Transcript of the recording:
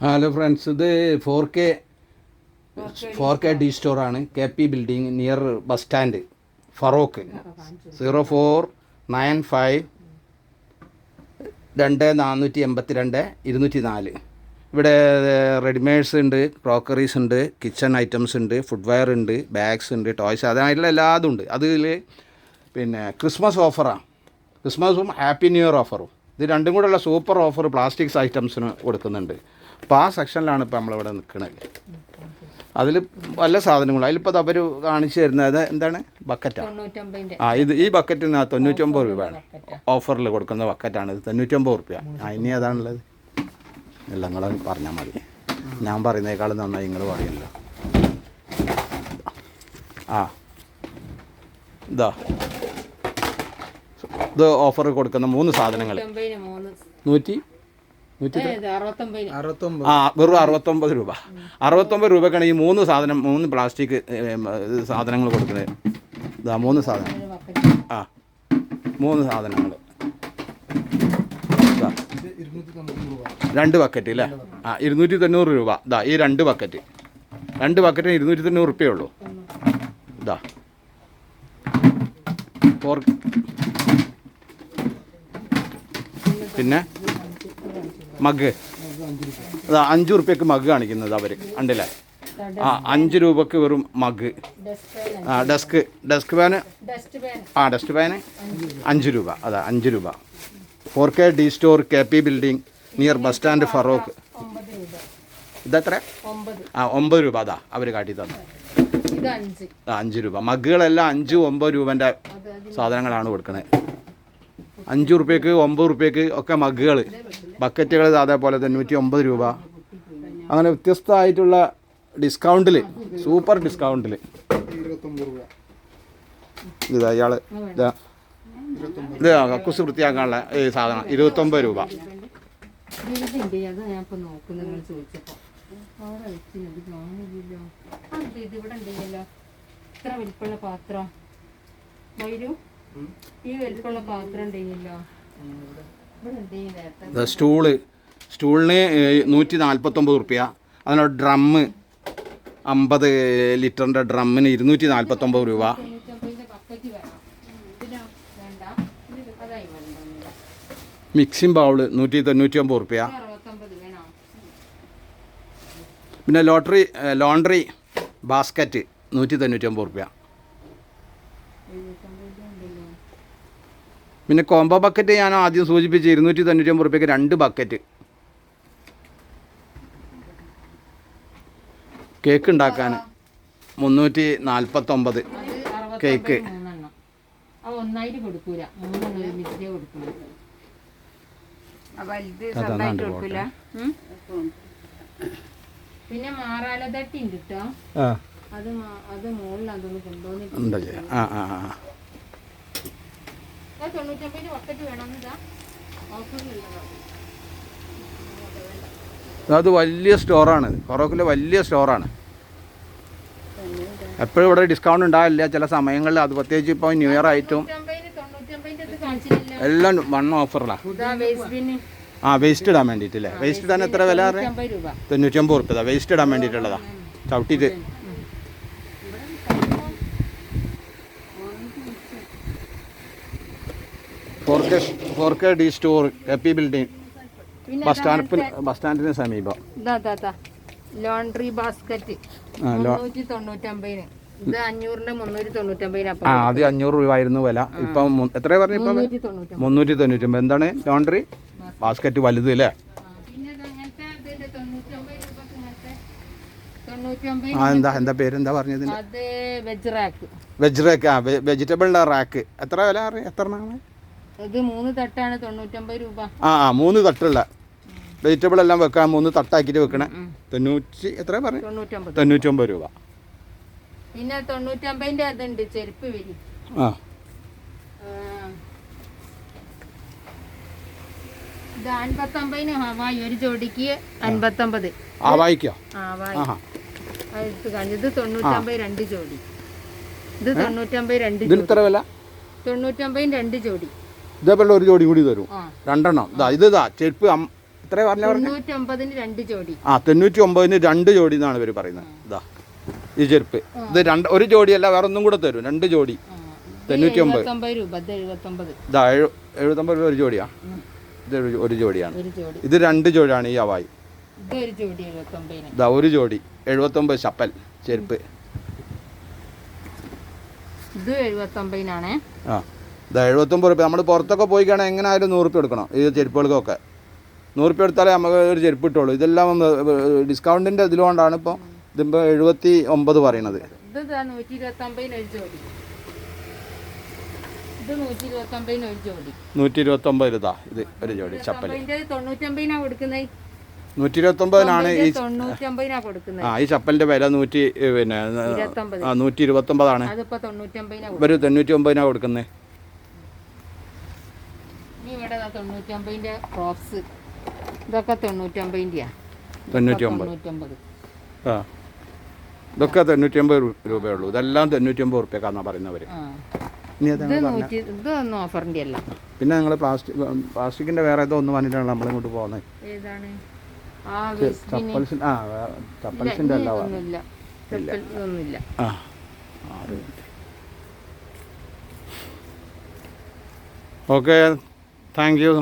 Hello friends, ഇത് 4K D സ്റ്റോറാണ്. KP building near bus stand, Feroke. 04952482 ഇവിടെ റെഡിമെയ്ഡ്സ് ഉണ്ട്, ക്രോക്കറീസ് ഉണ്ട്, കിച്ചൺ ഐറ്റംസ് ഉണ്ട്, ഫുഡ്വെയർ ഉണ്ട്, ബാഗ്സ് ഉണ്ട്, ടോയ്സ്, അതിനായിട്ടുള്ള എല്ലാതും ഉണ്ട്. അതിൽ പിന്നെ ക്രിസ്മസ് ഓഫറാണ്. ക്രിസ്മസും ഹാപ്പി ന്യൂ ഇയർ ഓഫറും ഇത് രണ്ടും കൂടെയുള്ള സൂപ്പർ ഓഫർ പ്ലാസ്റ്റിക്സ് ഐറ്റംസിന് കൊടുക്കുന്നുണ്ട്. അപ്പോൾ ആ സെക്ഷനിലാണ് ഇപ്പോൾ നമ്മളിവിടെ നിൽക്കുന്നത്. അതിൽ പല സാധനങ്ങളും അതിലിപ്പോൾ അവർ കാണിച്ചു തരുന്നത് എന്താണ് ബക്കറ്റാണ്. ഈ ബക്കറ്റിന് 99 രൂപയാണ് ഓഫറിൽ കൊടുക്കുന്ന ബക്കറ്റാണ്. ഇത് 99 രൂപ. ഇനി അതാണുള്ളത്. എല്ലാം നിങ്ങൾ പറഞ്ഞാൽ മതി. ഞാൻ പറയുന്നേക്കാളും നന്നായി നിങ്ങൾ പറയുമല്ലോ. ഇത് ഓഫർ കൊടുക്കുന്ന 3 സാധനങ്ങൾ വെറും 69 രൂപ. 69 രൂപക്കാണ് ഈ 3 സാധനം, 3 പ്ലാസ്റ്റിക് സാധനങ്ങൾ കൊടുക്കുന്നത്. 3 സാധനം 3 സാധനങ്ങൾ 2 ബക്കറ്റ് അല്ലേ? 290 രൂപ. ഈ 2 ബക്കറ്റിന് 290 റുപ്യയുള്ളൂ. പിന്നെ മഗ് 5 റുപ്യക്ക് മഗ് കാണിക്കുന്നത് അവർ ഉണ്ടല്ലേ? 5 രൂപക്ക് വെറും മഗ്. ഡെസ്ക് പാന് 5 രൂപ. 5 രൂപ. 4K D store, KP building near bus stand, Feroke. ഇതെത്ര? 9 രൂപ. അവർ കാട്ടി തന്നു. 5 രൂപ. മഗ്ഗുകളെല്ലാം 5-9 രൂപൻ്റെ സാധനങ്ങളാണ് കൊടുക്കുന്നത്. 5 റുപ്യക്ക് 9 റുപ്യക്ക് ഒക്കെ മഗ്ഗുകൾ, ബക്കറ്റുകൾ അതേപോലെ 99 രൂപ. അങ്ങനെ വ്യത്യസ്തമായിട്ടുള്ള ഡിസ്കൗണ്ടിൽ, സൂപ്പർ ഡിസ്കൗണ്ടിൽ. ഇയാൾ ഇത് കക്കൂസ് വൃത്തിയാക്കാനുള്ള ഈ സാധനം 29 രൂപ. സ്റ്റൂളിന് 149 റുപ്യ. അതിനോട് ഡ്രമ്മ് 50 ലിറ്ററിൻ്റെ ഡ്രമ്മിന് 249 രൂപ. മിക്സിംഗ് ബൗള് 199 റുപ്യ. പിന്നെ ലോണ്ടറി ബാസ്ക്കറ്റ് 199 റുപ്യ. പിന്നെ കോംബോ ബക്കറ്റ് ഞാൻ ആദ്യം സൂചിപ്പിച്ച് 299 റുപ്യക്ക് 2 ബക്കറ്റ്. കേക്ക് ഉണ്ടാക്കാൻ 349 കേക്ക്. പിന്നെ മാറാലതട്ടി ഉണ്ട് കേട്ടോ. അത് മുകളിൽ അതൊന്ന് കൊണ്ടുവന്നിട്ട് 95 ബക്കറ്റ് വേണമെന്നില്ല. അത് വലിയ സ്റ്റോറാണ്, ഫറോക്കിലെ വലിയ സ്റ്റോറാണ്. എപ്പോഴും ഇവിടെ ഡിസ്കൗണ്ട് ഉണ്ടാവില്ല ചില സമയങ്ങളിൽ. അത് പ്രത്യേകിച്ച് ഇപ്പോൾ ന്യൂ ഇയർ ആയിട്ടും എല്ലാം 1 ഓഫറിലാണ്. വേസ്റ്റ് ഇടാൻ വേണ്ടിയിട്ടില്ലേ? വേസ്റ്റ് ഇടാൻ എത്ര വില? 99 റുപ്യ. വേസ്റ്റ് ഇടാൻ വേണ്ടിയിട്ടുള്ളതാ. ചവിട്ടിയിട്ട് 4K D store, KP building, bus സ്റ്റാൻഡിന് സമീപം. Laundry basket 399. ഇത് 500ന്റെ 399. അത് 500 രൂപ ആയിരുന്നു വില. ഇപ്പം എത്ര പറഞ്ഞു? ഇപ്പം 399. എന്താണ് ലോണ്ടറി ബാസ്ക്കറ്റ് വലുത് അല്ലേ? എന്താ പേര് എന്താ പറഞ്ഞത്? Veg rack. വെജിറ്റബിളിന്റെ റാക്ക്. എത്ര വില? എത്ര? ഇത് 3 തട്ടാണ് 99 രൂപ. 3 തട്ടുള്ള വെജിറ്റബിൾ എല്ലാം വെക്കാൻ 3 തട്ടാക്കിയിട്ട് വെക്കണേ. 99 രൂപ. പിന്നെ 99ന്റെ അതുണ്ട് ചെരുപ്പ് വരി. ഇത് 59 ഹവായി ഒരു ജോഡിക്ക് 59. ഹവായിക്കോ? ഇത് 99 2 ജോഡി. ഇത് 99 2 ഇതിന് എത്ര വില? 99 2 ജോഡി. ഇതേപോലെ ഒരു ജോഡി കൂടി തരും, 2 എണ്ണം. ചെരുപ്പ് എത്ര പറഞ്ഞ 99-ന് 2 ജോഡി. 99-ന് 2 ജോഡി എന്നാണ് ഇവർ പറയുന്നത്. ഇതാ ഈ ചെരുപ്പ് ഇത് ഒരു ജോഡിയല്ല, വേറെ ഒന്നും കൂടെ തരും. 2 ജോഡി 99 രൂപ. ഇത് 79. ഇതാ 70 രൂപ ഒരു ജോഡിയാ. ഇത് ഒരു ജോഡിയാണ്. ഇത് 2 ജോഡിയാണ് ഈ ഹവായി. ഇത് ഒരു ജോഡി 79. ഇതാ ഒരു ജോഡി 79 ചപ്പൽ ചെരുപ്പ്. ഇത് 79-നാണ്. ഇതാ 79 രൂപ. നമ്മൾ പുറത്തൊക്കെ പോയി കാണാൻ എങ്ങനെ ആയാലും 100 രൂപ എടുക്കണം ഈ ചെരുപ്പുകൾക്കൊക്കെ. 100 രൂപ എടുത്താലേ നമുക്ക് ഒരു ചെരുപ്പ് കിട്ടുള്ളൂ. ഇതെല്ലാം ഡിസ്കൗണ്ടിൻ്റെ ഇതിലുകൊണ്ടാണ് ഇപ്പോൾ ഇതിപ്പോൾ 79 പറയണത്. ഇത് 129-ന് ഒരു ജോഡി. ഇത് 129-ന് ഒരു ജോഡി. 129 ഇതാ ഇത് ഒരു ജോഡി ചപ്പൽ. 99-നാ കൊടുക്കുന്നത്. 129-നാണ് ഈ 99-നാ കൊടുക്കുന്നത്. ഈ ചപ്പലിൻ്റെ വില 129-ആണ്. അതിപ്പോൾ 99-നാ. ഒരു 99-നാണ് കൊടുക്കുന്നത്. ഇവിടെ 99-ന്റെ ക്രോപ്സ് ഇതൊക്കെ 99-ന്റെയാ. 99. ഇതൊക്കെ 99 രൂപയുള്ളൂ. ഇതെല്ലാം 99 റുപ്യക്കാന്നാണ് പറയുന്നവർ. ഇതൊന്നും ഓഫറിന്റെ അല്ല. പിന്നെ നിങ്ങൾ പ്ലാസ്റ്റിക്കിന്റെ വേറെ ഏതോ ഒന്ന് വന്നിട്ടാണ് നമ്മളിങ്ങോട്ട് പോകുന്നത്. ഏതാണ്? ചപ്പൽസിന്റെ അല്ല. Okay, thank you.